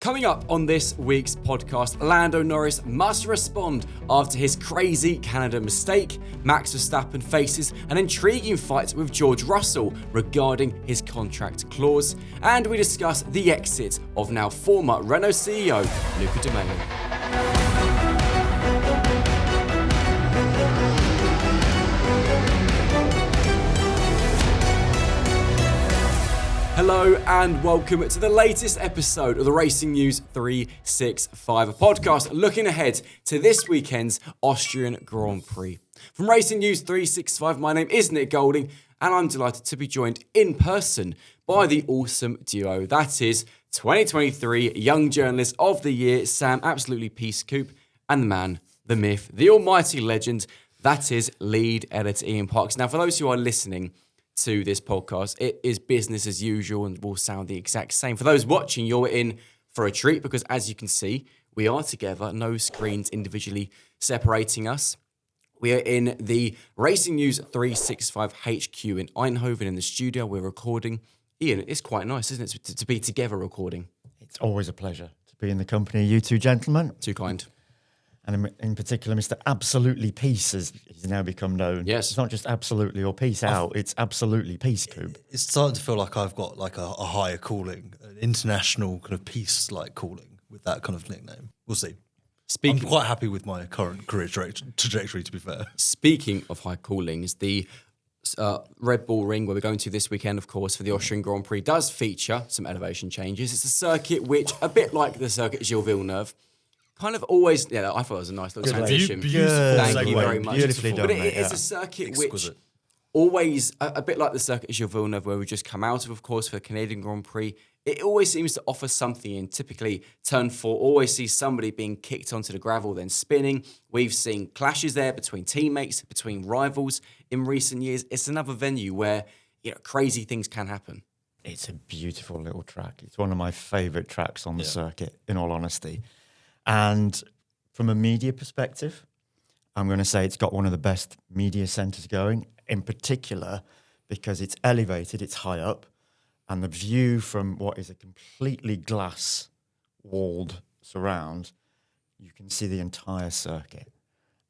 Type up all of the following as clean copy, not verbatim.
Coming up on this week's podcast, Lando Norris must respond after his crazy Canada mistake. Max Verstappen faces an intriguing fight with George Russell regarding his contract clause. And we discuss the exit of now former Renault CEO Luca De Meo. Hello and welcome to the latest episode of the Racing News 365, a podcast looking ahead to this weekend's Austrian Grand Prix. From Racing News 365, my name is Nick Golding and I'm delighted to be joined in person by the awesome duo. That is 2023 Young Journalist of the Year, Sam Absolutely Peace Coop, and the man, the myth, the almighty legend, that is lead editor Ian Parks. Now, for those who are listening to this podcast, it is business as usual and will sound the exact same. For those watching, you're in for a treat because, as you can see, we are together, no screens individually separating us. We are in the Racing News 365 HQ in Eindhoven in the studio. We're recording. Ian, it's quite nice, isn't it, to be together recording? It's always a pleasure to be in the company of you two gentlemen. Too kind. And in particular, Mr. Absolutely Peace, as he's now become known. Yes. It's not just absolutely or peace out, it's absolutely peace, Coop. It's starting to feel like I've got like a higher calling, an international kind of peace-like calling with that kind of nickname. We'll see. I'm quite happy with my current career trajectory, to be fair. Speaking of high callings, the Red Bull Ring, where we're going to this weekend, of course, for the Austrian Grand Prix, does feature some elevation changes. It's a circuit which, a bit like the circuit Gilles Villeneuve, kind of always, yeah, I thought it was a nice little transition. Thank you very much. Beautifully done, but mate, it's a circuit Exquisite. Which always, a bit like the circuit Gilles Villeneuve, where we just come out of course, for the Canadian Grand Prix, it always seems to offer something. And typically, turn 4 always sees somebody being kicked onto the gravel, then spinning. We've seen clashes there between teammates, between rivals in recent years. It's another venue where, you know, crazy things can happen. It's a beautiful little track. It's one of my favourite tracks on the circuit, in all honesty. And from a media perspective, I'm going to say it's got one of the best media centres going, in particular because it's elevated, it's high up, and the view from what is a completely glass-walled surround, you can see the entire circuit.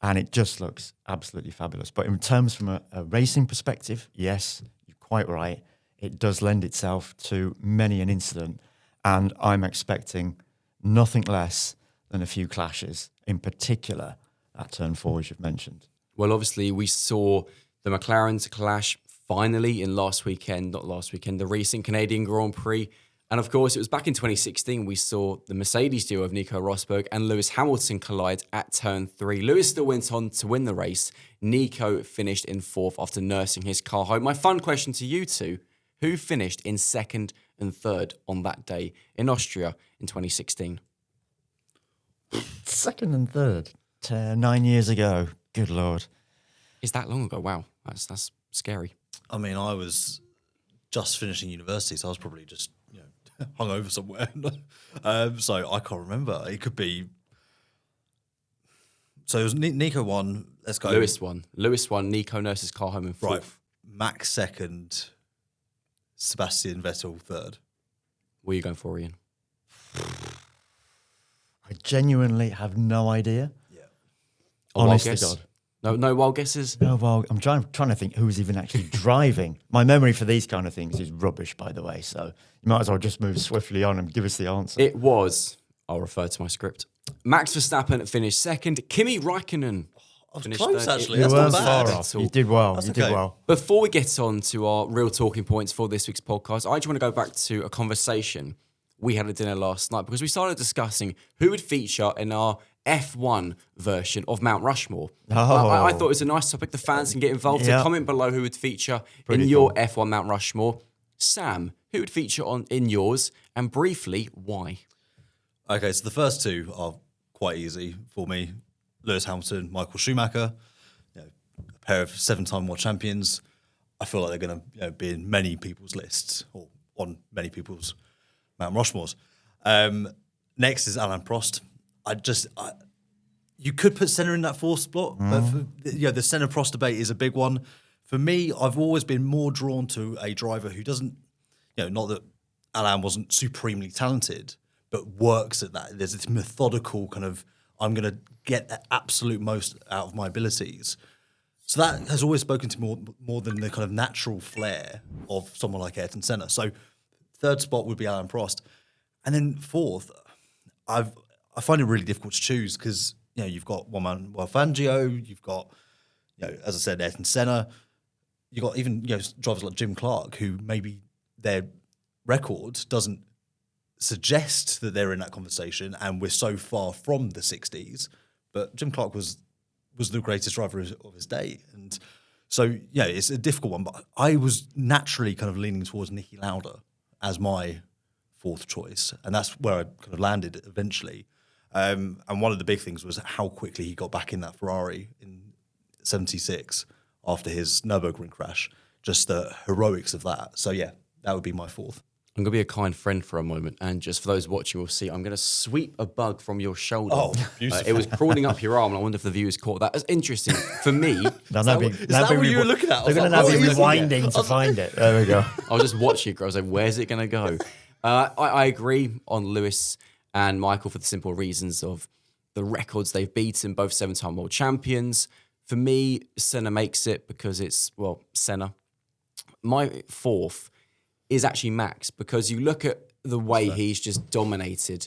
And it just looks absolutely fabulous. But in terms from a racing perspective, yes, you're quite right. It does lend itself to many an incident, and I'm expecting nothing less than a few clashes, in particular at turn 4, as you've mentioned. Well, obviously, we saw the McLarens clash finally in the recent Canadian Grand Prix. And of course, it was back in 2016 we saw the Mercedes duo of Nico Rosberg and Lewis Hamilton collide at turn 3. Lewis still went on to win the race. Nico finished in 4th after nursing his car home. My fun question to you two, who finished in 2nd and 3rd on that day in Austria in 2016? 2nd and 3rd, 9 years ago. Good Lord. Is that long ago? Wow, that's scary. I mean, I was just finishing university, so I was probably just hung over somewhere. So I can't remember. It could be. So it was Nico won. Let's go. Lewis won. Nico nurses car home in 4th. Right. Max 2nd. Sebastian Vettel 3rd. What are you going for, Ian? I genuinely have no idea. Yeah. Honest to God. No wild guesses? No wild. I'm trying to think who was even actually driving. My memory for these kind of things is rubbish, by the way. So you might as well just move swiftly on and give us the answer. It was, I'll refer to my script, Max Verstappen finished 2nd. Kimi Räikkönen finished close, 3rd. actually. You That's weren't not bad. far off. You did well. That's you did okay. well. Before we get on to our real talking points for this week's podcast, I just want to go back to a conversation we had at dinner last night because we started discussing who would feature in our F1 version of Mount Rushmore. I thought it was a nice topic. The fans can get involved. So comment below who would feature in your F1 Mount Rushmore. Sam, who would feature in yours, and briefly, why? Okay, so the first two are quite easy for me. Lewis Hamilton, Michael Schumacher, a pair of 7-time world champions. I feel like they're going to be in many people's lists or on many people's Mount Rushmores. Next is Alain Prost. You could put Senna in that 4th spot, but the Senna Prost debate is a big one. For me, I've always been more drawn to a driver who doesn't, not that Alain wasn't supremely talented, but works at that. There's this methodical kind of, I'm going to get the absolute most out of my abilities. So that has always spoken to me more than the kind of natural flair of someone like Ayrton Senna. So third spot would be Alain Prost. And then fourth, I find it really difficult to choose because, you know, you've got Juan Fangio, you've got, you know, as I said, Ayrton Senna. You've got even, you know, drivers like Jim Clark, who maybe their record doesn't suggest that they're in that conversation, and we're so far from the 60s. But Jim Clark was the greatest driver of his day. And so, yeah, it's a difficult one. But I was naturally kind of leaning towards Niki Lauda as my fourth choice. And that's where I kind of landed eventually. And one of the big things was how quickly he got back in that Ferrari in 76 after his Nürburgring crash. Just the heroics of that. So, yeah, that would be my fourth. I'm going to be a kind friend for a moment, and just for those watching will see, I'm going to sweep a bug from your shoulder. Oh, beautiful. It was crawling up your arm, and I wonder if the viewers caught that. That's interesting. For me... Is that what you were looking at? They're going to now be rewinding to find it. There we go. I was just watching it. I was like, where's it going to go? I agree on Lewis and Michael for the simple reasons of the records they've beaten, both 7-time world champions. For me, Senna makes it because it's, well, Senna. My fourth is actually Max, because you look at the way he's just dominated.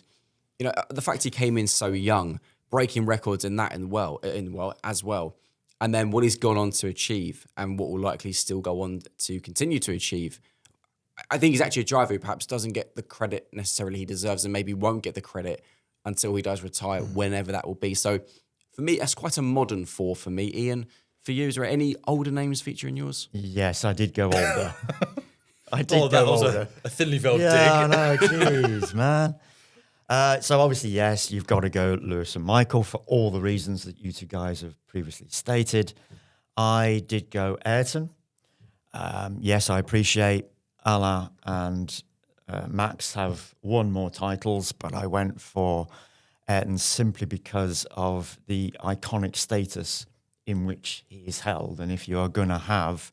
You know, the fact he came in so young, breaking records in that as well, and then what he's gone on to achieve and what will likely still go on to continue to achieve. I think he's actually a driver who perhaps doesn't get the credit necessarily he deserves, and maybe won't get the credit until he does retire, whenever that will be. So for me, that's quite a modern four for me. Ian, for you, is there any older names featuring yours? Yes, I did go older. That was a thinly veiled dig. Yeah, I know, jeez, man. So obviously, yes, you've got to go Lewis and Michael for all the reasons that you two guys have previously stated. I did go Ayrton. Yes, I appreciate Alain and Max have won more titles, but I went for Ayrton simply because of the iconic status in which he is held. And if you are going to have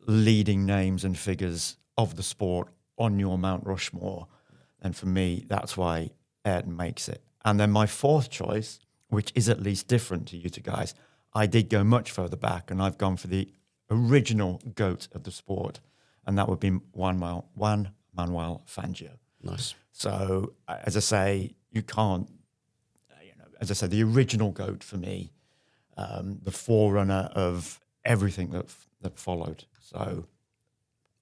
leading names and figures of the sport on your Mount Rushmore, and for me, that's why Ayrton makes it. And then my fourth choice, which is at least different to you two guys, I did go much further back, and I've gone for the original GOAT of the sport, and that would be Juan Manuel Fangio. Nice. So, as I say, you can't, as I said, the original GOAT for me, the forerunner of everything that followed. So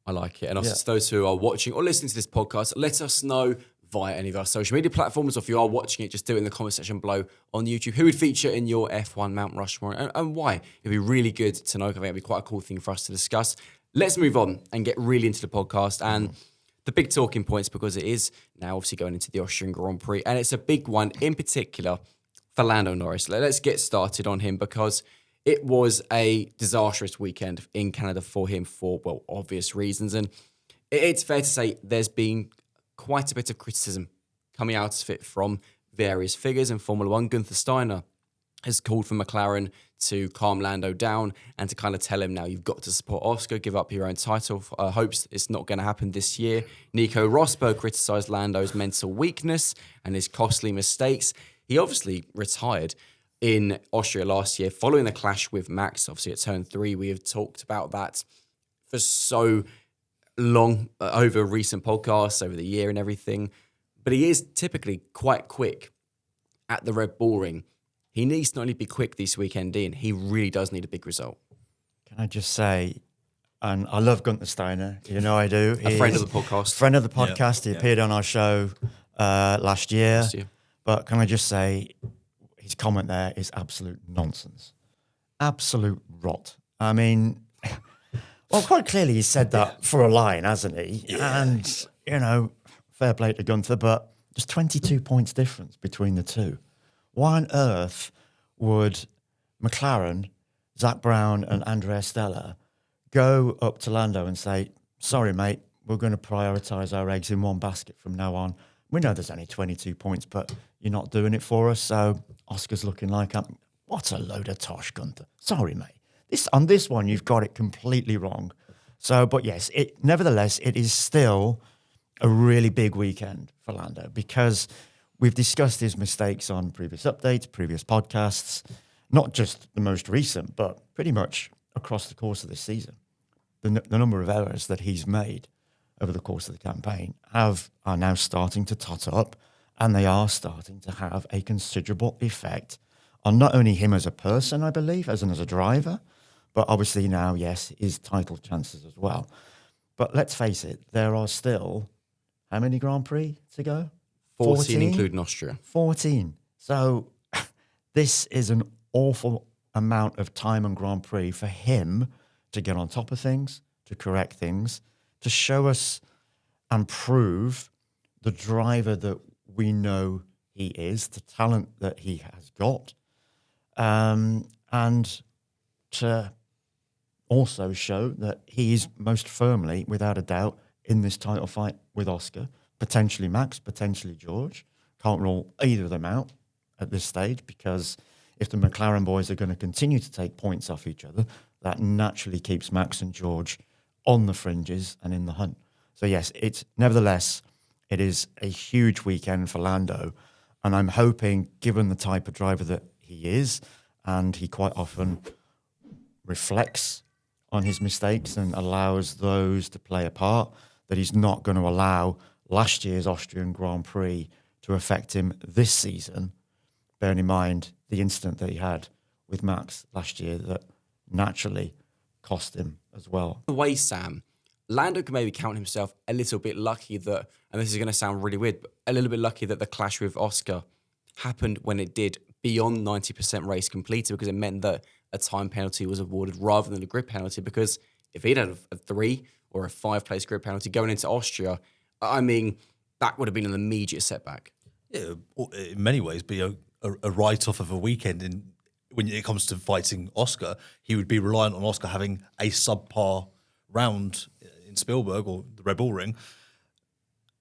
I like it. And also to those who are watching or listening to this podcast, let us know via any of our social media platforms, or if you are watching it, just do it in the comment section below on YouTube. Who would feature in your F1 Mount Rushmore and why? It'd be really good to know. I think it'd be quite a cool thing for us to discuss. Let's move on and get really into the podcast and the big talking points, because it is now obviously going into the Austrian Grand Prix, and it's a big one in particular for Lando Norris. Let's get started on him, because it was a disastrous weekend in Canada for him for, well, obvious reasons. And it's fair to say there's been quite a bit of criticism coming out of it from various figures in Formula One. Gunther Steiner has called for McLaren to calm Lando down and to kind of tell him, now you've got to support Oscar, give up your own title. Hopes it's not going to happen this year. Nico Rosberg criticised Lando's mental weakness and his costly mistakes. He obviously retired in Austria last year following the clash with Max. Obviously at turn 3, we have talked about that for so long over recent podcasts, over the year and everything. But he is typically quite quick at the Red Bull ring. He needs to not only be quick this weekend, Ian, he really does need a big result. Can I just say, and I love Gunther Steiner, you know I do. A friend of the podcast. Friend of the podcast. He appeared on our show last year. But can I just say, his comment there is absolute nonsense. Absolute rot. I mean, well, quite clearly he said that for a line, hasn't he? Yeah. And, you know, fair play to Gunther, but there's 22 points difference between the two. Why on earth would McLaren, Zach Brown and Andrea Stella go up to Lando and say, sorry, mate, we're going to prioritise our eggs in one basket from now on. We know there's only 22 points, but you're not doing it for us, so Oscar's looking like, what a load of tosh, Gunther. Sorry, mate. On this one, you've got it completely wrong. So, but yes, nevertheless, it is still a really big weekend for Lando because we've discussed his mistakes on previous updates, previous podcasts, not just the most recent, but pretty much across the course of this season. The number of errors that he's made over the course of the campaign are now starting to tot up, and they are starting to have a considerable effect on not only him as a person, I believe, as a driver, but obviously now, yes, his title chances as well. But let's face it, there are still, how many Grand Prix to go? 14 including Austria. 14. So this is an awful amount of time and Grand Prix for him to get on top of things, to correct things, to show us and prove the driver that we know he is, the talent that he has got, and to also show that he is most firmly, without a doubt, in this title fight with Oscar, potentially Max, potentially George. Can't rule either of them out at this stage because if the McLaren boys are going to continue to take points off each other, that naturally keeps Max and George on the fringes and in the hunt. So yes, nevertheless, it is a huge weekend for Lando, and I'm hoping, given the type of driver that he is, and he quite often reflects on his mistakes and allows those to play a part, that he's not going to allow last year's Austrian Grand Prix to affect him this season, bearing in mind the incident that he had with Max last year that naturally cost him as well. The way, Sam, Lando can maybe count himself a little bit lucky that, and this is going to sound really weird, but a little bit lucky that the clash with Oscar happened when it did, beyond 90% race completed, because it meant that a time penalty was awarded rather than a grid penalty. Because if he'd had a 3 or a 5-place grid penalty going into Austria, I mean, that would have been an immediate setback. Yeah, in many ways, be a write-off of a weekend. When it comes to fighting Oscar, he would be reliant on Oscar having a subpar round in Spielberg or the Red Bull Ring,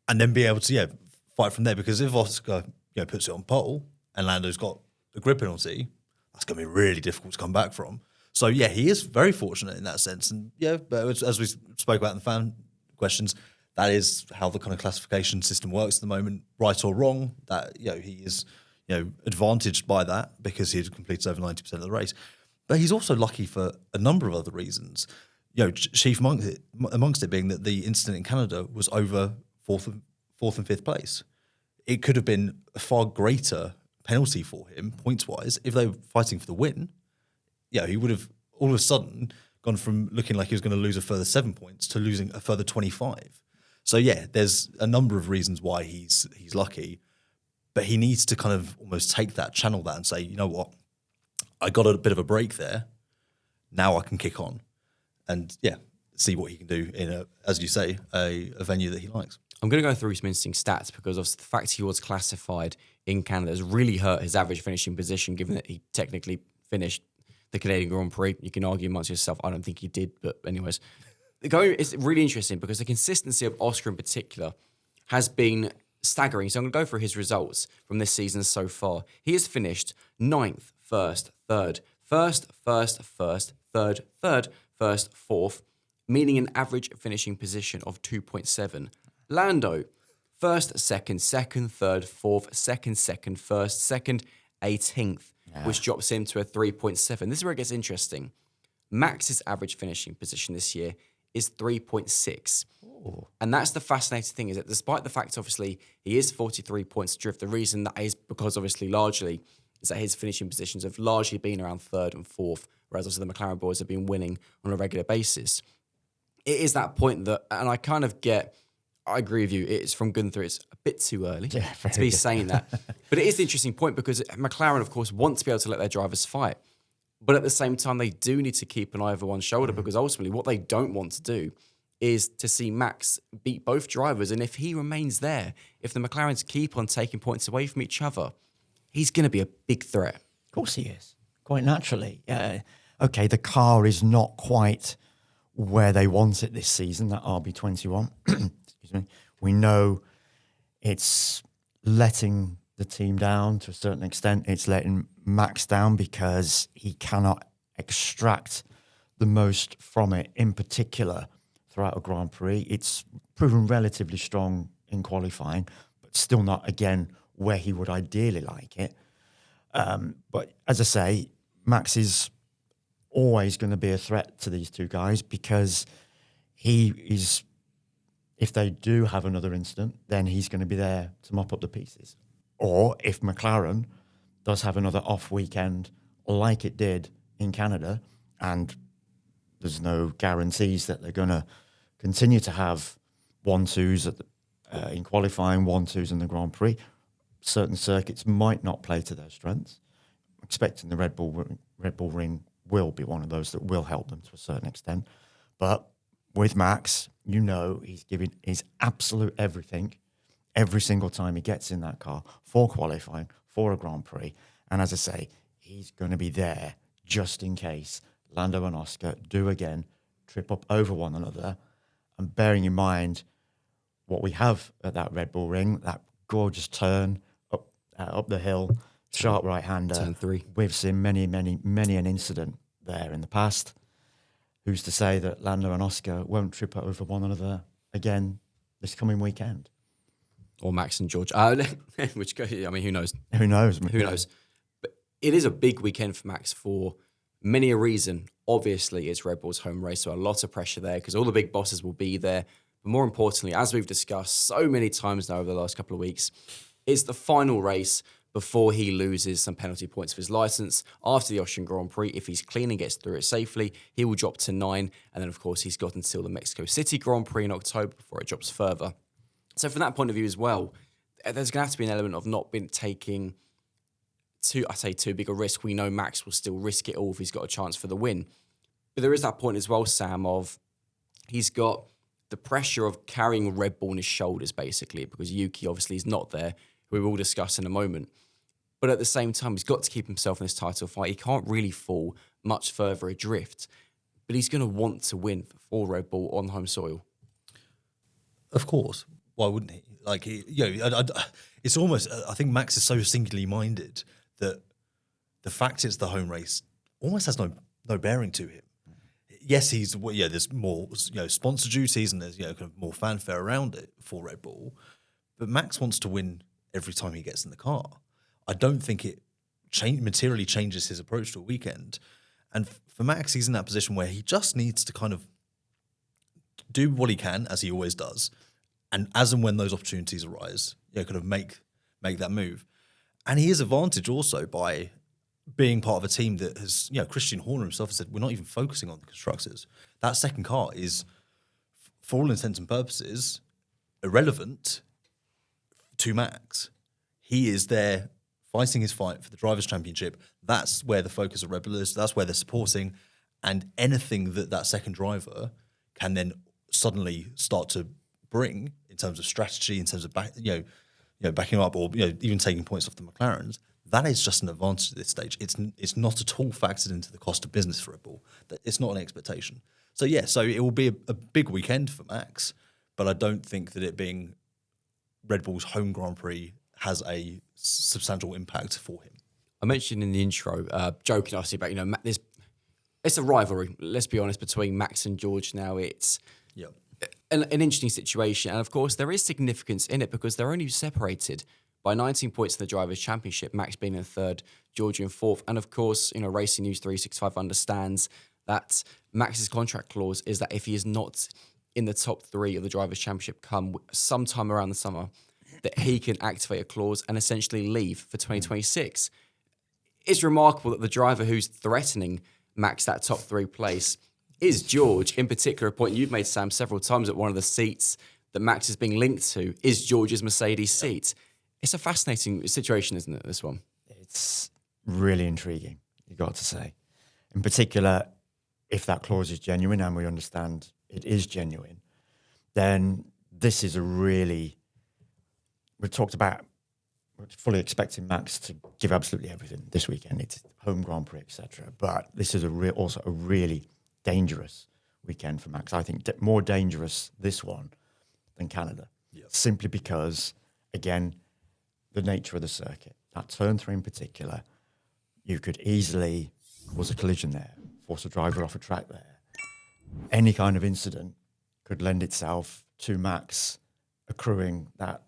and then be able to fight from there. Because if Oscar puts it on pole and Lando's got a grid penalty, that's going to be really difficult to come back from. So yeah, he is very fortunate in that sense. And yeah, but as we spoke about in the fan questions, that is how the kind of classification system works at the moment, right or wrong. That he is advantaged by that because he completes over 90% of the race. But he's also lucky for a number of other reasons. Chief amongst it being that the incident in Canada was over fourth and fifth place. It could have been a far greater penalty for him, points-wise, if they were fighting for the win. He would have all of a sudden gone from looking like he was going to lose a further 7 points to losing a further 25. So yeah, there's a number of reasons why he's lucky, but he needs to kind of almost channel that and say, you know what, I got a bit of a break there. Now I can kick on and see what he can do in as you say, a venue that he likes. I'm going to go through some interesting stats because of the fact he was classified in Canada has really hurt his average finishing position, given that he technically finished the Canadian Grand Prix. You can argue amongst yourself, I don't think he did, but anyways. It's really interesting because the consistency of Oscar in particular has been staggering. So I'm going to go through his results from this season so far. He has finished 9th, 1st, 3rd, 1st, 1st, 1st, 3rd, 3rd, 1st, 4th, meaning an average finishing position of 2.7. Lando, 1st, 2nd, 2nd, 3rd, 4th, 2nd, 2nd, 1st, 2nd, 18th, which drops him to a 3.7. This is where it gets interesting. Max's average finishing position this year is 3.6. And that's the fascinating thing, is that despite the fact, obviously, he is 43 points adrift, the reason that is because, obviously, largely, is that his finishing positions have largely been around 3rd and 4th, whereas also the McLaren boys have been winning on a regular basis. It is that point that, and I agree with you, it's from Gunther, it's a bit too early to be saying that. But it is an interesting point because McLaren, of course, want to be able to let their drivers fight. But at the same time, they do need to keep an eye over one shoulder because ultimately what they don't want to do is to see Max beat both drivers. And if he remains there, if the McLarens keep on taking points away from each other, he's going to be a big threat. Of course he is, quite naturally. Okay, the car is not quite where they want it this season, that RB21. Excuse me. We know it's letting the team down to a certain extent. It's letting Max down because he cannot extract the most from it, in particular throughout a Grand Prix. It's proven relatively strong in qualifying, but still not, again, where he would ideally like it. But as I say, Max is always going to be a threat to these two guys because he is, if they do have another incident, then he's going to be there to mop up the pieces. Or if McLaren does have another off weekend like it did in Canada, and there's no guarantees that they're going to continue to have 1-2s in qualifying, 1-2s in the Grand Prix. Certain circuits might not play to their strengths. I'm expecting the Red Bull Ring will be one of those that will help them to a certain extent. But with Max, he's giving his absolute everything every single time he gets in that car for qualifying, for a Grand Prix. And as I say, he's going to be there just in case Lando and Oscar do again trip up over one another. And bearing in mind what we have at that Red Bull Ring, that gorgeous turn up the hill, sharp right-hander. Turn 3. We've seen many an incident there in the past. Who's to say that Lando and Oscar won't trip over one another again this coming weekend? Or Max and George. Who knows? Who knows? Who knows? But it is a big weekend for Max for many a reason. Obviously, it's Red Bull's home race, so a lot of pressure there because all the big bosses will be there. But more importantly, as we've discussed so many times now over the last couple of weeks, it's the final race before he loses some penalty points for his licence. After the Austrian Grand Prix, if he's clean and gets through it safely, he will drop to 9. And then, of course, he's got until the Mexico City Grand Prix in October before it drops further. So from that point of view as well, there's going to have to be an element of not being taking too big a risk. We know Max will still risk it all if he's got a chance for the win. But there is that point as well, Sam, of he's got the pressure of carrying Red Bull on his shoulders, basically, because Yuki obviously is not there, who we will discuss in a moment. But at the same time, he's got to keep himself in this title fight. He can't really fall much further adrift. But he's going to want to win for Red Bull on home soil. Of course. Why wouldn't he? It's almost, I think Max is so singularly minded that the fact it's the home race almost has no bearing to him. Yes, there's more, sponsor duties and there's, kind of more fanfare around it for Red Bull. But Max wants to win every time he gets in the car. I don't think it materially changes his approach to a weekend. And for Max, he's in that position where he just needs to kind of do what he can, as he always does, and as and when those opportunities arise, kind of make that move. And he is advantaged also by being part of a team that has, Christian Horner himself has said, we're not even focusing on the constructors. That second car is, for all intents and purposes, irrelevant to Max. He is there fighting his fight for the Drivers' Championship. That's where the focus of Red Bull is. That's where they're supporting. And anything that second driver can then suddenly start to bring in terms of strategy, in terms of backing up, or even taking points off the McLarens, that is just an advantage at this stage. It's not at all factored into the cost of business for Red Bull. It's not an expectation. So it will be a big weekend for Max, but I don't think that it being Red Bull's home Grand Prix has a substantial impact for him. I mentioned in the intro, joking obviously about, it's a rivalry, let's be honest, between Max and George now. It's an interesting situation. And of course, there is significance in it because they're only separated by 19 points in the Drivers' Championship, Max being in third, George in fourth. And of course, Racing News 365 understands that Max's contract clause is that if he is not in the top 3 of the Drivers' Championship come sometime around the summer, that he can activate a clause and essentially leave for 2026. It's remarkable that the driver who's threatening Max that top 3 place is George. In particular, a point you've made, Sam, several times, at one of the seats that Max is being linked to is George's Mercedes seat. It's a fascinating situation, isn't it, this one? It's really intriguing, you've got to say. In particular, if that clause is genuine, and we understand it is genuine, then this is a really... We talked about fully expecting Max to give absolutely everything this weekend. It's home Grand Prix, etc. But this is also a really dangerous weekend for Max. I think more dangerous, this one, than Canada. Simply because, again, the nature of the circuit. That turn 3 in particular, you could easily cause a collision there, force a driver off a track there. Any kind of incident could lend itself to Max accruing that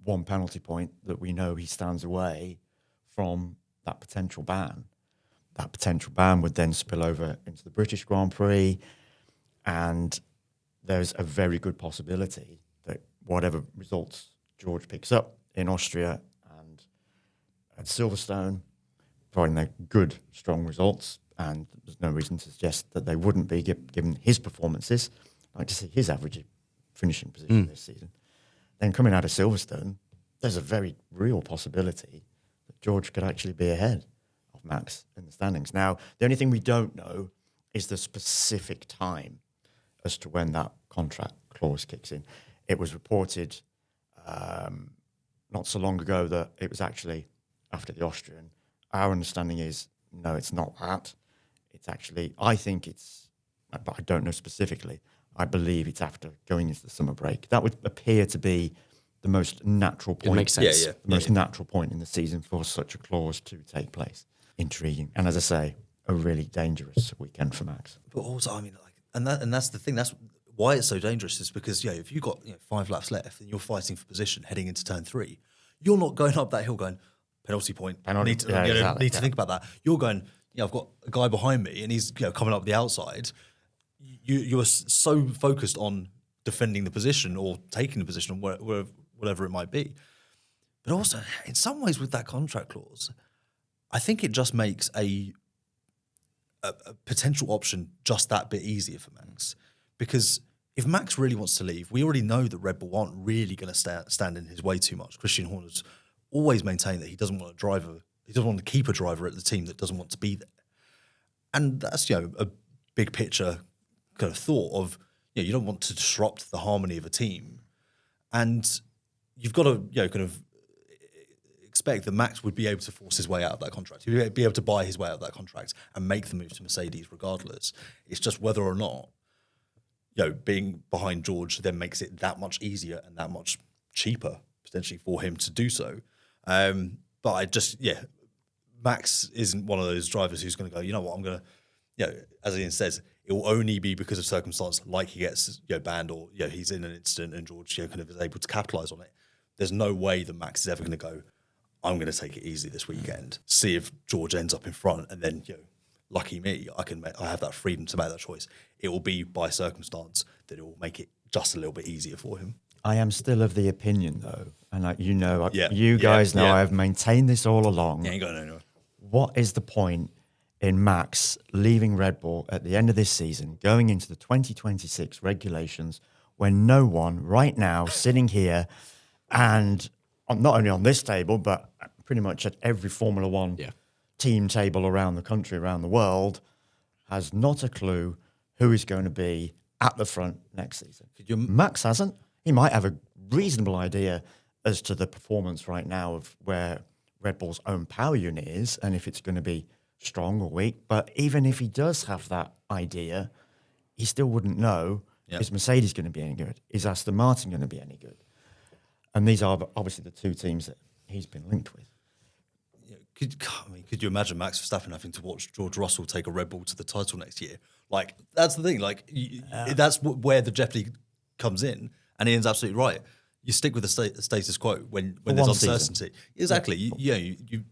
one penalty point that we know he stands away from that potential ban. That potential ban would then spill over into the British Grand Prix, and there's a very good possibility that whatever results George picks up in Austria and at Silverstone, providing they're good, strong results, and there's no reason to suggest that they wouldn't be given his performances. I'd like to see his average finishing position this season. Then coming out of Silverstone, there's a very real possibility that George could actually be ahead of Max in the standings. Now, the only thing we don't know is the specific time as to when that contract clause kicks in. It was reported not so long ago that it was actually after the Austrian. Our understanding is, no, it's not that. It's actually, I think it's, but I don't know specifically, I believe it's after going into the summer break. That would appear to be the most natural point. It makes sense. Yeah. The most natural point in the season for such a clause to take place. Intriguing. And as I say, a really dangerous weekend for Max. But also, I mean, like, and that's the thing. That's why it's so dangerous. Is because if you've got 5 laps left and you're fighting for position heading into turn 3, you're not going up that hill going penalty point. Need to think about that. You're going. I've got a guy behind me and he's coming up the outside. You are so focused on defending the position or taking the position, or whatever it might be. But also, in some ways, with that contract clause, I think it just makes a potential option just that bit easier for Max. Because if Max really wants to leave, we already know that Red Bull aren't really going to stand in his way too much. Christian Horner's always maintained that he doesn't want he doesn't want to keep a driver at the team that doesn't want to be there. And that's, a big picture kind of thought of, you don't want to disrupt the harmony of a team. And you've got to, kind of expect that Max would be able to force his way out of that contract. He'd be able to buy his way out of that contract and make the move to Mercedes regardless. It's just whether or not, being behind George then makes it that much easier and that much cheaper potentially for him to do so. But I just, Max isn't one of those drivers who's going to go, you know what, I'm going to, as Ian says, it will only be because of circumstance, like he gets banned or he's in an incident and George kind of is able to capitalise on it. There's no way that Max is ever going to go, I'm going to take it easy this weekend. See if George ends up in front, and then lucky me, I have that freedom to make that choice. It will be by circumstance that it will make it just a little bit easier for him. I am still of the opinion, though, and you guys know I have maintained this all along. Yeah, you got anywhere. What is the point in Max leaving Red Bull at the end of this season, going into the 2026 regulations, when no one right now sitting here and not only on this table, but pretty much at every Formula One team table around the country, around the world, has not a clue who is going to be at the front next season? Max hasn't. He might have a reasonable idea as to the performance right now of where Red Bull's own power unit is and if it's going to be strong or weak. But even if he does have that idea, he still wouldn't know, is Mercedes going to be any good? Is Aston Martin going to be any good? And these are obviously the two teams that he's been linked with. Could you imagine Max Verstappen having to watch George Russell take a Red Bull to the title next year? Like, that's the thing. Like, that's where the jeopardy comes in. And Ian's absolutely right. You stick with the status quo when there's uncertainty. Season. Exactly. You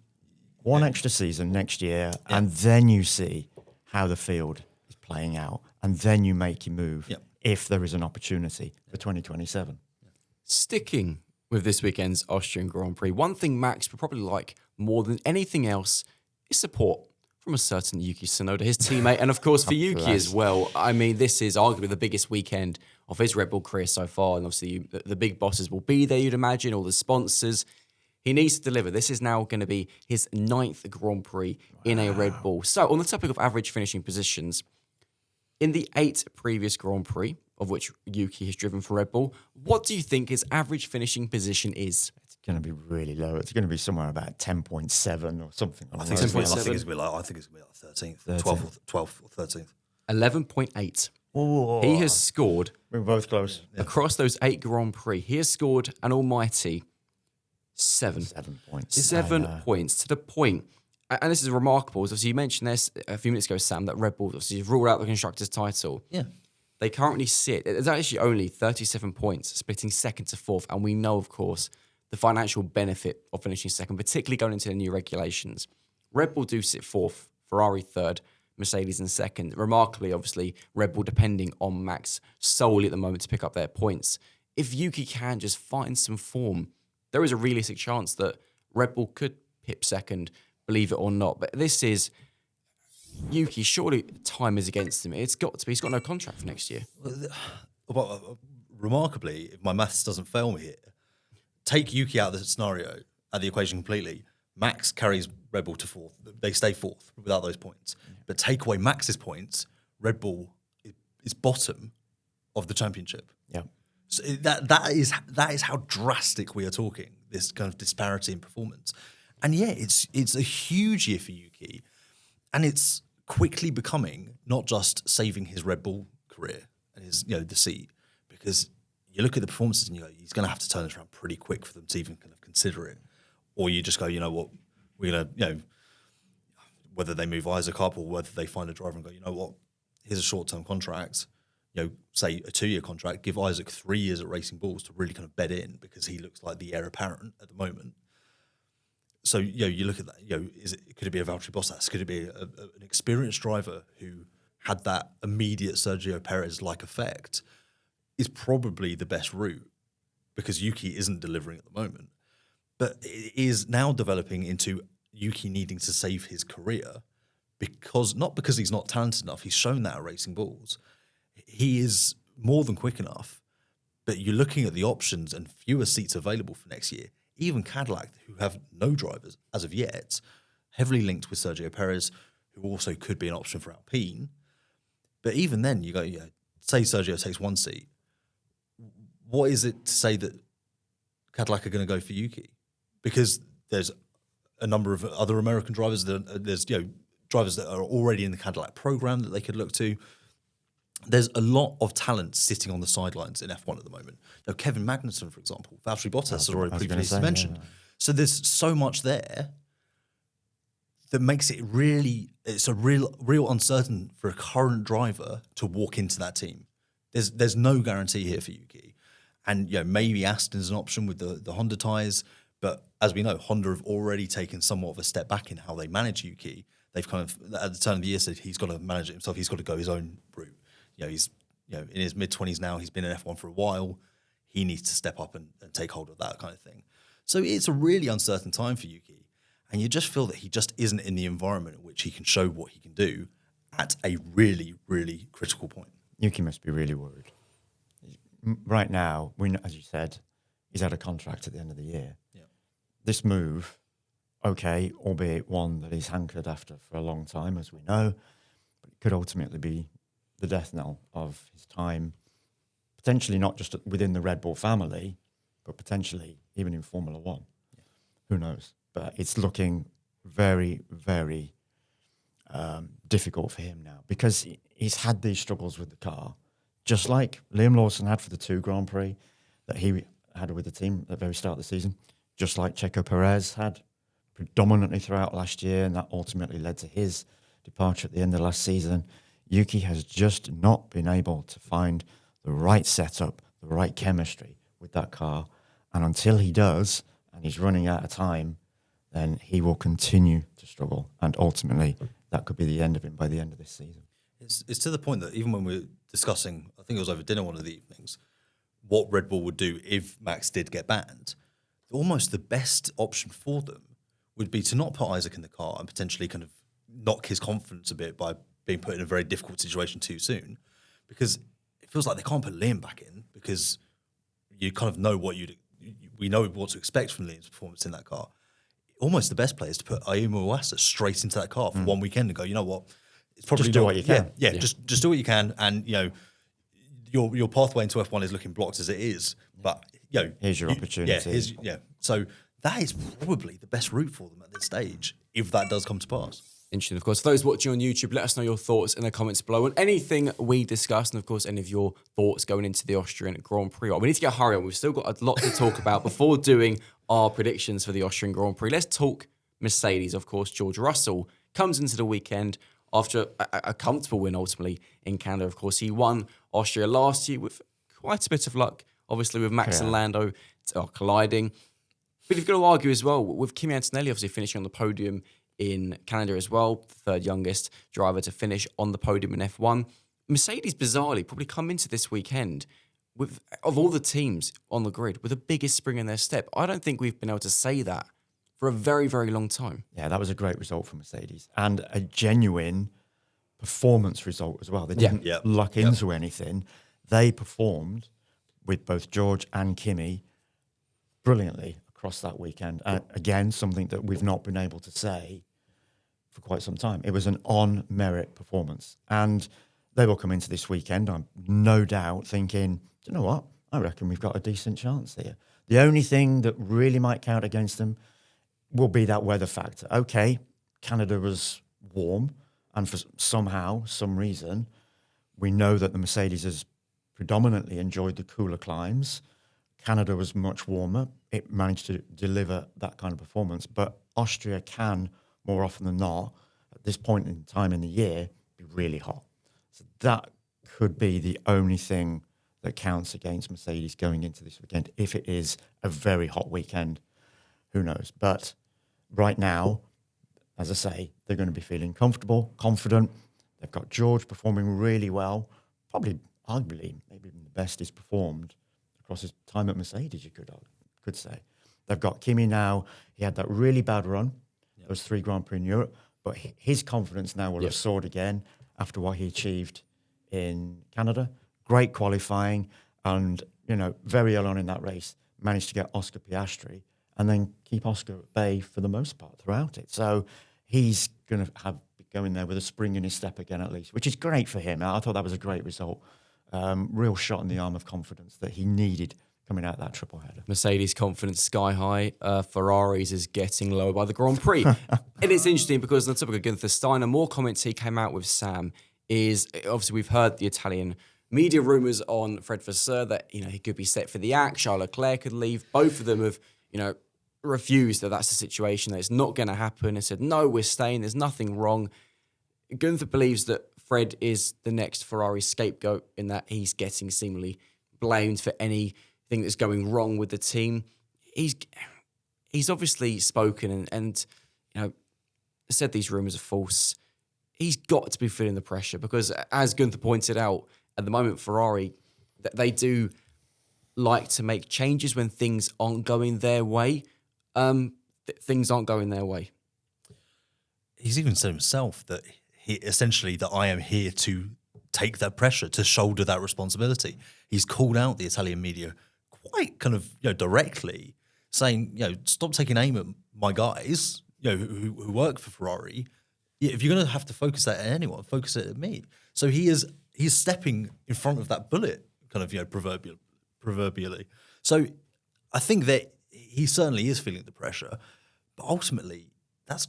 one extra season next year, and then you see how the field is playing out, and then you make your move if there is an opportunity for 2027. Sticking with this weekend's Austrian Grand Prix, one thing Max would probably like more than anything else is support from a certain Yuki Tsunoda, his teammate, and of course for Yuki as well. I mean, this is arguably the biggest weekend of his Red Bull career so far, and obviously the big bosses will be there, you'd imagine, all the sponsors. He needs to deliver. This is now going to be his 9th Grand Prix in a Red Bull. So, on the topic of average finishing positions, in the 8 previous Grand Prix, of which Yuki has driven for Red Bull, what do you think his average finishing position is? It's going to be really low. It's going to be somewhere about 10.7 or something. I think it's going to be like 13th, 12th or 13th. 11.8. Ooh. He has scored... We're both close. Across those 8 Grand Prix, he has scored an almighty 7 points. 7 points, to the point, and this is remarkable, as you mentioned this a few minutes ago, Sam, that Red Bull obviously ruled out the Constructors' title. Yeah. they currently sit, there's actually only 37 points, splitting second to fourth. And we know, of course, the financial benefit of finishing second, particularly going into the new regulations. Red Bull do sit fourth, Ferrari third, Mercedes in second. Remarkably, obviously, Red Bull depending on Max solely at the moment to pick up their points. If Yuki can just find some form, there is a realistic chance that Red Bull could pip second, believe it or not. But this is Yuki. Surely time is against him. It's got to be. He's got no contract for next year. Well, remarkably, if my maths doesn't fail me here, take Yuki out of the scenario, out of the equation completely. Max carries Red Bull to fourth. They stay fourth without those points. But take away Max's points, Red Bull is bottom of the championship. Yeah. So that is how drastic we are talking. This kind of disparity in performance, and yeah, it's a huge year for Yuki, and it's quickly becoming not just saving his Red Bull career and his the seat, because you look at the performances and you go, he's going to have to turn this around pretty quick for them to even kind of consider it. Or you just go, you know what, we're going to, whether they move Isaac up or whether they find a driver and go, you know what, here's a short-term contract, say a 2-year contract, give Isaac 3 years at Racing Bulls to really kind of bed in because he looks like the heir apparent at the moment. So, you look at that, could it be a Valtteri Bottas? Could it be an experienced driver who had that immediate Sergio Perez-like effect? Is probably the best route because Yuki isn't delivering at the moment. But it is now developing into Yuki needing to save his career not because he's not talented enough. He's shown that at Racing Bulls. He is more than quick enough, but you're looking at the options and fewer seats available for next year. Even Cadillac, who have no drivers as of yet, heavily linked with Sergio Perez, who also could be an option for Alpine. But even then, you go, say Sergio takes one seat. What is it to say that Cadillac are going to go for Yuki? Because there's a number of other American drivers. There's drivers that are already in the Cadillac program that they could look to. There's a lot of talent sitting on the sidelines in F1 at the moment. Kevin Magnussen, for example, Valtteri Bottas has already previously mentioned. Yeah. So there's so much there that makes it it's a real uncertain for a current driver to walk into that team. There's no guarantee here for Yuki. And maybe Aston's an option with the Honda tyres, but as we know, Honda have already taken somewhat of a step back in how they manage Yuki. They've kind of, at the turn of the year, said he's got to manage it himself. He's got to go his own route. He's in his mid-20s now. He's been in F1 for a while. He needs to step up and take hold of that kind of thing. So it's a really uncertain time for Yuki. And you just feel that he just isn't in the environment in which he can show what he can do at a really, really critical point. Yuki must be really worried. Right now, as you said, he's had a contract at the end of the year. Yeah. This move, okay, albeit one that he's hankered after for a long time, as we know, but it could ultimately be the death knell of his time, potentially not just within the Red Bull family, but potentially even in Formula One. Yeah. Who knows? But it's looking very, very difficult for him now because he's had these struggles with the car, just like Liam Lawson had for the 2 Grand Prix that he had with the team at the very start of the season, just like Checo Perez had predominantly throughout last year, and that ultimately led to his departure at the end of last season. Yuki has just not been able to find the right setup, the right chemistry with that car. And until he does, and he's running out of time, then he will continue to struggle. And ultimately, that could be the end of him by the end of this season. It's to the point that even when we were discussing, I think it was over dinner one of the evenings, what Red Bull would do if Max did get banned, almost the best option for them would be to not put Isaac in the car and potentially kind of knock his confidence a bit by being put in a very difficult situation too soon, because it feels like they can't put Liam back in because you kind of know we know what to expect from Liam's performance in that car. Almost the best play is to put Ayumu Iwasa straight into that car for one weekend and go, you know what, it's probably just do what you can. Yeah. Just do what you can, and your pathway into F1 is looking blocked as it is, but here's your opportunity. So that is probably the best route for them at this stage if that does come to pass. Interesting, of course. For those watching on YouTube, let us know your thoughts in the comments below on anything we discussed, and of course, any of your thoughts going into the Austrian Grand Prix. We need to get hurry on. We've still got a lot to talk about before doing our predictions for the Austrian Grand Prix. Let's talk Mercedes, of course. George Russell comes into the weekend after a comfortable win ultimately in Canada. Of course, he won Austria last year with quite a bit of luck, obviously with Max and Lando colliding. But you've got to argue as well, with Kimi Antonelli obviously finishing on the podium in Canada as well, the third youngest driver to finish on the podium in F1. Mercedes, bizarrely, probably come into this weekend with, of all the teams on the grid, with the biggest spring in their step. I don't think we've been able to say that for a very, very long time. Yeah, that was a great result for Mercedes and a genuine performance result as well. They didn't luck into anything. They performed with both George and Kimi brilliantly across that weekend. And again, something that we've not been able to say for quite some time. It was an on-merit performance. And they will come into this weekend, I'm no doubt thinking, do you know what? I reckon we've got a decent chance here. The only thing that really might count against them will be that weather factor. Okay, Canada was warm, and for some reason, we know that the Mercedes has predominantly enjoyed the cooler climes. Canada was much warmer. It managed to deliver that kind of performance, but Austria can, more often than not, at this point in time in the year, be really hot. So that could be the only thing that counts against Mercedes going into this weekend. If it is a very hot weekend, who knows? But right now, as I say, they're going to be feeling comfortable, confident. They've got George performing really well, probably, arguably, maybe even the best he's performed across his time at Mercedes, you could say. They've got Kimi now. He had that really bad run, those 3 Grand Prix in Europe, but his confidence now will have soared again after what he achieved in Canada. Great qualifying, and very early on in that race, managed to get Oscar Piastri and then keep Oscar at bay for the most part throughout it. So he's going to be going there with a spring in his step again at least, which is great for him. I thought that was a great result. Real shot in the arm of confidence that he needed coming out of that triple header. Mercedes confidence sky high. Ferrari's is getting lower by the Grand Prix. And it's interesting because on the topic of Gunther Steiner, more comments he came out with, Sam, is obviously we've heard the Italian media rumours on Fred Vasseur that he could be set for the act. Charles Leclerc could leave. Both of them have refused that that's the situation, that it's not going to happen, and said, no, we're staying, there's nothing wrong. Gunther believes that Fred is the next Ferrari scapegoat in that he's getting seemingly blamed for anything that's going wrong with the team. He's obviously spoken and said these rumours are false. He's got to be feeling the pressure because, as Gunther pointed out, at the moment, Ferrari, they do like to make changes when things aren't going their way. Things aren't going their way. He's even said himself that I am here to take that pressure, to shoulder that responsibility. He's called out the Italian media quite kind of directly, saying, stop taking aim at my guys, who work for Ferrari. If you're going to have to focus that at anyone, focus it at me. So he's stepping in front of that bullet, kind of proverbially. So I think that he certainly is feeling the pressure, but ultimately that's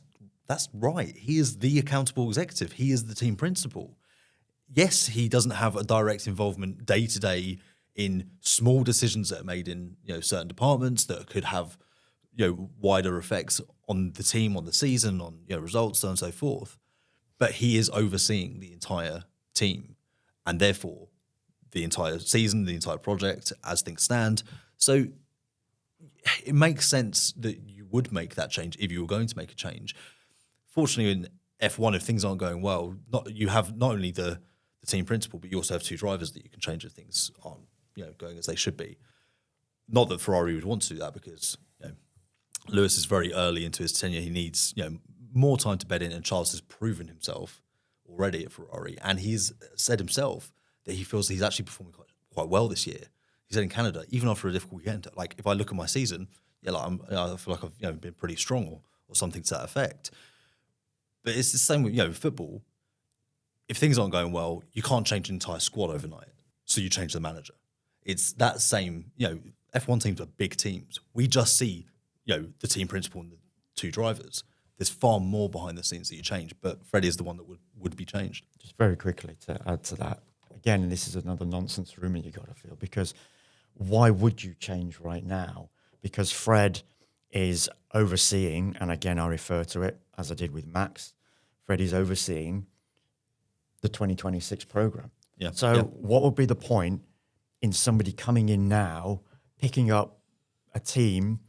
right. He is the accountable executive. He is the team principal. Yes, he doesn't have a direct involvement day to day in small decisions that are made in certain departments that could have wider effects on the team, on the season, on results, so on and so forth. But he is overseeing the entire team, and therefore the entire season, the entire project as things stand. So it makes sense that you would make that change if you were going to make a change. Fortunately, in F1, if things aren't going well, you have not only the team principal, but you also have 2 drivers that you can change if things aren't going as they should be. Not that Ferrari would want to do that because Lewis is very early into his tenure. He needs more time to bed in, and Charles has proven himself already at Ferrari. And he's said himself that he feels that he's actually performing quite well this year. He said in Canada, even after a difficult weekend, like if I look at my season, I feel like I've been pretty strong or something to that effect. But it's the same with football. If things aren't going well, you can't change an entire squad overnight. So you change the manager. It's that same, F1 teams are big teams. We just see, the team principal and the 2 drivers. There's far more behind the scenes that you change, but Freddie is the one that would be changed. Just very quickly to add to that, again, and this is another nonsense rumour you got to feel, because why would you change right now? Because Fred is overseeing, and again, I refer to it as I did with Max, Fred is overseeing the 2026 program. Yeah. So Yeah. what would be the point in somebody coming in now, picking up a team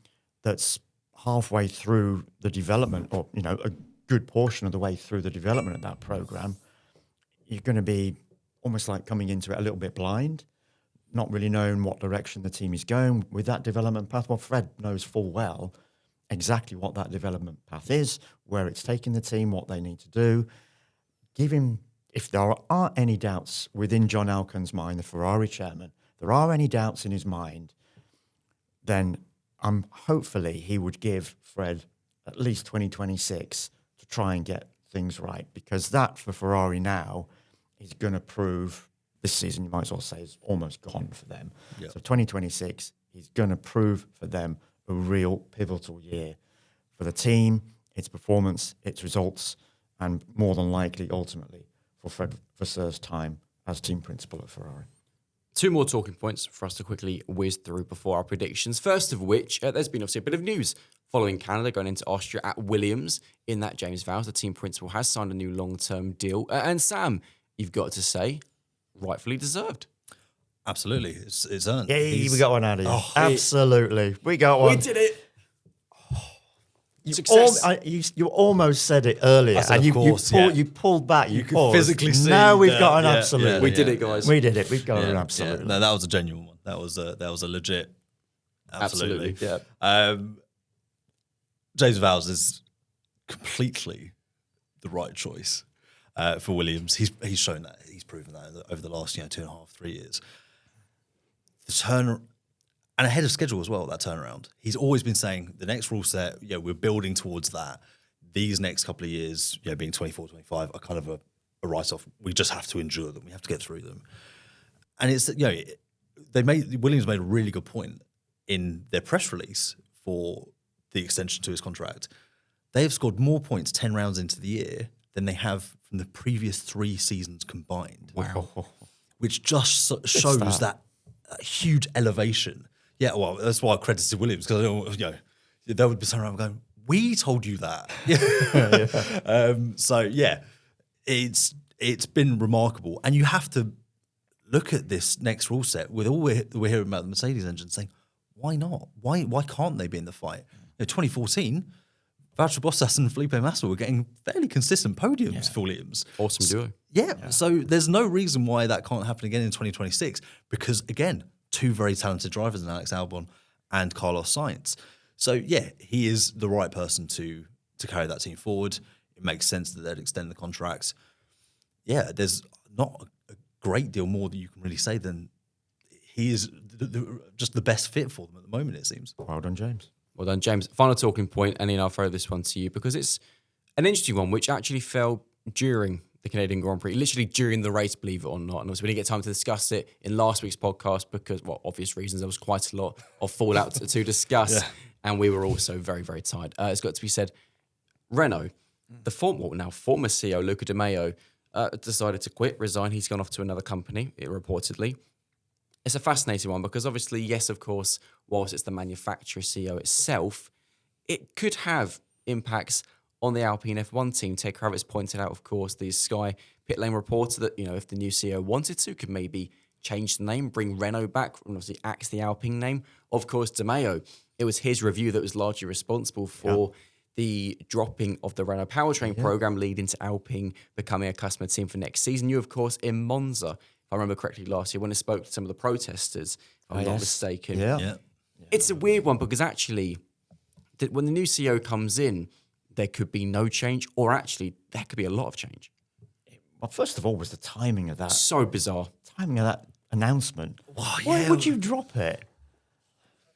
that's halfway through the development, or a good portion of the way through the development of that program? You're going to be almost like coming into it a little bit blind, not really knowing what direction the team is going with that development path. Well, Fred knows full well exactly what that development path is, where it's taking the team, what they need to do. Give him, if there are any doubts within John Alcon's mind, the Ferrari chairman, there are any doubts in his mind, then hopefully he would give Fred at least 2026 to try and get things right, because that for Ferrari now is going to prove, this season you might as well say is almost gone for them. Yep. So 2026 is going to prove for them a real pivotal year for the team, its performance, its results, and more than likely, ultimately, for Fred Vasseur's time as team principal at Ferrari. 2 more talking points for us to quickly whiz through before our predictions. First of which, there's been obviously a bit of news following Canada going into Austria at Williams, in that James Vowles, the team principal, has signed a new long-term deal. And Sam, you've got to say, rightfully deserved. Absolutely, it's earned. Yay, we got one out of you. Absolutely. We got one. We did it. You almost said it earlier, said, and of course, yeah. you pulled back. You could paused. physically see Now we've that, got an yeah, absolute. yeah, We did it, guys. We did it. We've got an absolute. Yeah. No, that was a genuine one. That was a legit. Absolutely. Yeah. James Vowles is completely the right choice for Williams. He's shown that. He's proven that over the last 2.5, 3 years. The turn, and ahead of schedule as well, that turnaround. He's always been saying the next rule set, we're building towards that. These next couple of years, being 24, 25, are kind of a write-off. We just have to endure them. We have to get through them. And it's, Williams made a really good point in their press release for the extension to his contract. They have scored more points 10 rounds into the year than they have from the previous 3 seasons combined. Wow. Which just shows that huge elevation. Yeah, well, that's why I credited Williams, because they would be sitting around going, we told you that. It's been remarkable. And you have to look at this next rule set with all we're hearing about the Mercedes engine, saying, why not? Why can't they be in the fight? 2014, Valtteri Bottas and Felipe Massa were getting fairly consistent podiums for Williams. Awesome duo. Yeah, so there's no reason why that can't happen again in 2026, because, again, 2 very talented drivers in Alex Albon and Carlos Sainz. So, yeah, he is the right person to carry that team forward. It makes sense that they'd extend the contracts. Yeah, there's not a great deal more that you can really say than he is just the best fit for them at the moment, it seems. Well done, James. Well done, James. Final talking point, and then I'll throw this one to you, because it's an interesting one, which actually fell during the Canadian Grand Prix, literally during the race, believe it or not. And obviously we didn't get time to discuss it in last week's podcast because, well, obvious reasons, there was quite a lot of fallout to discuss, and we were also very, very tired. It's got to be said, Renault, the former CEO, Luca Di Maio, decided to quit, resign. He's gone off to another company, reportedly. It's a fascinating one because obviously, yes, of course, whilst it's the manufacturer CEO itself, it could have impacts on the Alpine F1 team. Ted Kravitz pointed out, of course, the Sky pit lane reporter that, if the new CEO wanted to, could maybe change the name, bring Renault back, and obviously axe the Alpine name. Of course, Di Maio, it was his review that was largely responsible for the dropping of the Renault powertrain program, leading to Alpine becoming a customer team for next season. You, of course, in Monza, if I remember correctly last year, when I spoke to some of the protesters, if I'm not mistaken. Yeah. It's a weird one because actually, when the new CEO comes in, there could be no change, or actually, there could be a lot of change. Well, first of all, was the timing of that. So bizarre. Timing of that announcement. Why would you drop it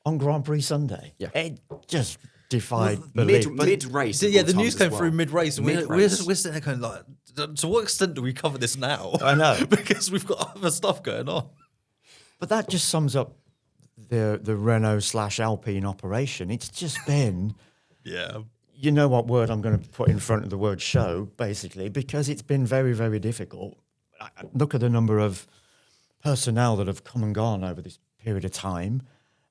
on Grand Prix Sunday? Yeah. It just defied belief. Mid-race. Yeah, the news came well. through mid-race, and we're Mid-race. sitting there kind of like, to what extent do we cover this now? I know. Because we've got other stuff going on. But that just sums up the Renault/Alpine operation. It's just been, you know what word I'm going to put in front of the word show, basically, because it's been very, very difficult. Look at the number of personnel that have come and gone over this period of time.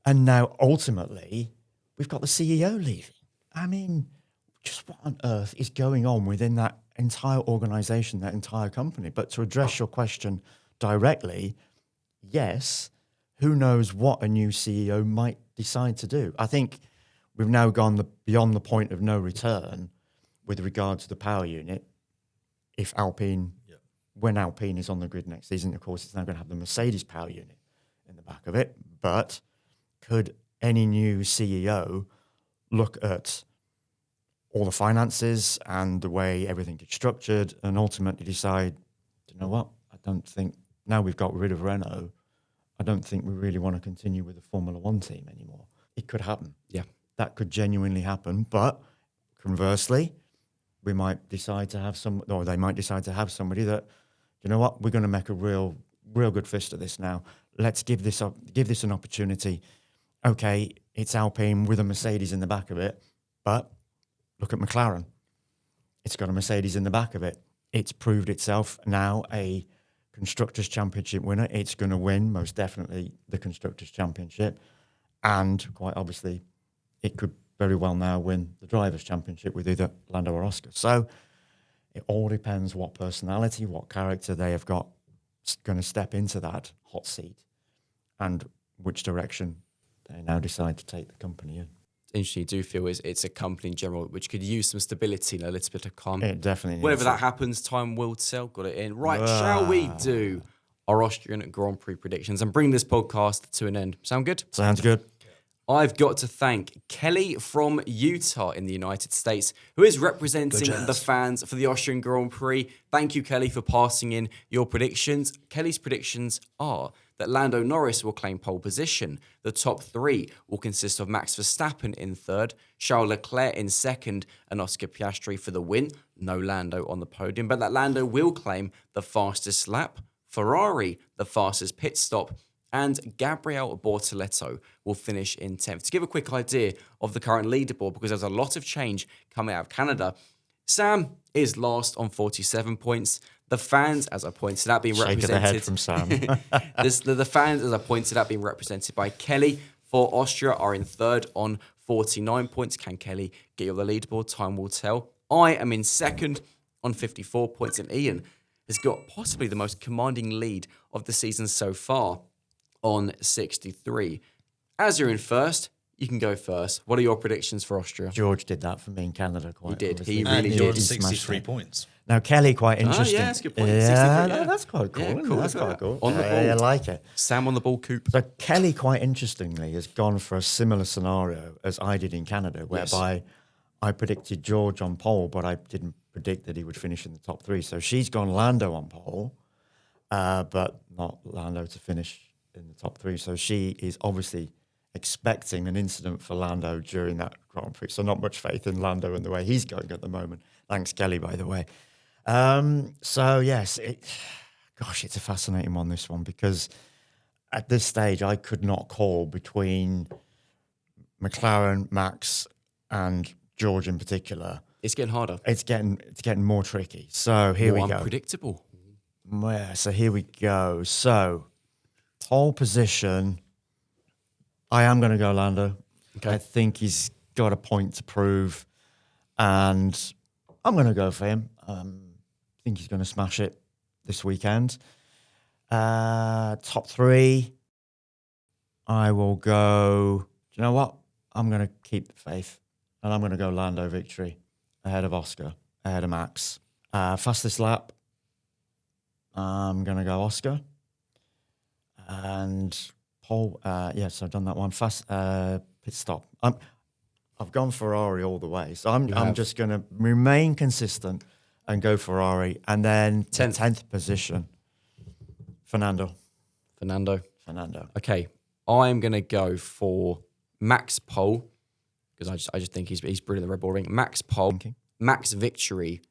And now, ultimately, we've got the CEO leaving. I mean, just what on earth is going on within that entire organization, that entire company? But to address your question directly, yes, who knows what a new CEO might decide to do? I think we've now gone beyond the point of no return with regard to the power unit. If Alpine, when Alpine is on the grid next season, of course, it's now going to have the Mercedes power unit in the back of it. But could any new CEO look at all the finances and the way everything is structured and ultimately decide, you know what, I don't think, now we've got rid of Renault, I don't think we really want to continue with the Formula One team anymore. It could happen. Yeah. That could genuinely happen. But conversely, we might decide to have they might decide to have somebody that, you know what, we're going to make a real good fist of this now. Let's give this an opportunity. Okay, it's Alpine with a Mercedes in the back of it, but look at McLaren. It's got a Mercedes in the back of it. It's proved itself now a Constructors' Championship winner. It's going to win, most definitely, the Constructors' Championship. And quite obviously, it could very well now win the Drivers' Championship with either Lando or Oscar. So it all depends what personality, what character they have got going to step into that hot seat and which direction they now decide to take the company in. Interesting, you do feel it's a company in general which could use some stability and a little bit of calm. It definitely needs Whenever that it. happens, time will tell. Got it in. Right, shall we do our Austrian Grand Prix predictions and bring this podcast to an end? Sound good? Sounds good. I've got to thank Kelly from Utah in the United States, who is representing the fans for the Austrian Grand Prix. Thank you, Kelly, for passing in your predictions. Kelly's predictions are that Lando Norris will claim pole position. The top three will consist of Max Verstappen in third, Charles Leclerc in second, and Oscar Piastri for the win. No Lando on the podium, but that Lando will claim the fastest lap, Ferrari the fastest pit stop, and Gabriel Bortoleto will finish in 10th. To give a quick idea of the current leaderboard, because there's a lot of change coming out of Canada, Sam is last on 47 points. The fans, as I pointed out, being Shake represented... of the head from Sam. the fans, as I pointed out, being represented by Kelly for Austria are in third on 49 points. Can Kelly get you on the leaderboard? Time will tell. I am in second on 54 points, and Ian has got possibly the most commanding lead of the season so far on 63. As you're in first, you can go first. What are your predictions for Austria? George did that for me in Canada quite He did. obviously. He really And did. you're on He smashed 63 it. points. Now, Kelly, quite interesting. yeah, that's a good point. Yeah, 63, no, that's quite cool. Yeah, isn't cool, it? That's look at quite that. cool. On the I ball. like it. Sam on the ball, Coop. So Kelly, quite interestingly, has gone for a similar scenario as I did in Canada, whereby I predicted George on pole, but I didn't predict that he would finish in the top three. So she's gone Lando on pole, but not Lando to finish in the top three. So she is obviously expecting an incident for Lando during that Grand Prix. So not much faith in Lando and the way he's going at the moment. Thanks, Kelly, by the way. So yes, it's a fascinating one, this one, because at this stage I could not call between McLaren, Max, and George in particular. It's getting harder. It's getting more tricky. So here More we go. unpredictable. Yeah, so here we go. So pole position, I am going to go Lando. Okay. I think he's got a point to prove, and I'm going to go for him. I think he's going to smash it this weekend. Top three, I will go. Do you know what? I'm going to keep the faith, and I'm going to go Lando victory ahead of Oscar, ahead of Max. Fastest lap, I'm going to go Oscar. And Paul, so I've done that one. Fast pit stop. I've gone Ferrari all the way, so I'm just going to remain consistent and go Ferrari, and then 10th position, Fernando. Okay, I'm going to go for Max pole, because I just think he's brilliant in the Red Bull ring. Max pole, Max victory,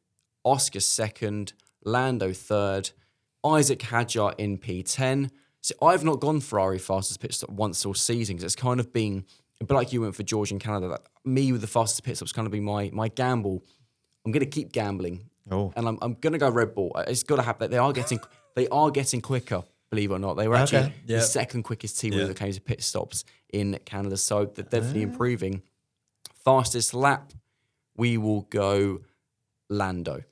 Oscar second, Lando third, Isaac Hadjar in P10. So I've not gone Ferrari fastest pit stop once all season, because it's kind of been a bit like you went for George in Canada. That me with the fastest pit stop's kind of been my gamble. I'm going to keep gambling, and I'm going to go Red Bull. It's got to happen. They are getting quicker. Believe it or not, they were actually the second quickest team when it came to pit stops in Canada. So they're definitely improving. Fastest lap, we will go Lando.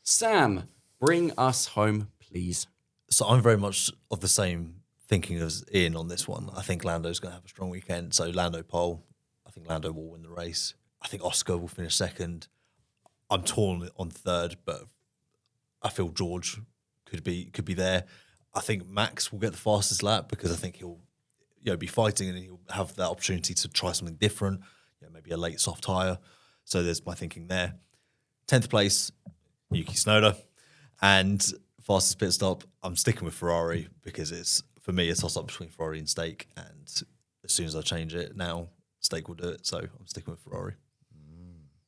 Sam, bring us home, please. So I'm very much of the same thinking as Ian on this one. I think Lando's going to have a strong weekend. So Lando pole. I think Lando will win the race. I think Oscar will finish second. I'm torn on third, but I feel George could be there. I think Max will get the fastest lap because I think he'll be fighting and he'll have that opportunity to try something different. Maybe a late soft tyre. So there's my thinking there. 10th place, Yuki Tsunoda. And fastest pit stop, I'm sticking with Ferrari because for me, it's a toss-up between Ferrari and Stake. And as soon as I change it now, Stake will do it. So I'm sticking with Ferrari.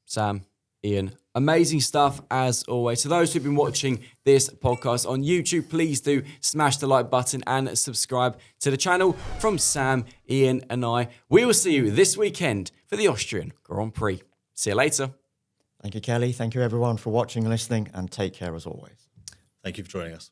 Sam, Ian, amazing stuff as always. To those who've been watching this podcast on YouTube, please do smash the like button and subscribe to the channel. From Sam, Ian and I, we will see you this weekend for the Austrian Grand Prix. See you later. Thank you, Kelly. Thank you, everyone, for watching and listening, and take care as always. Thank you for joining us.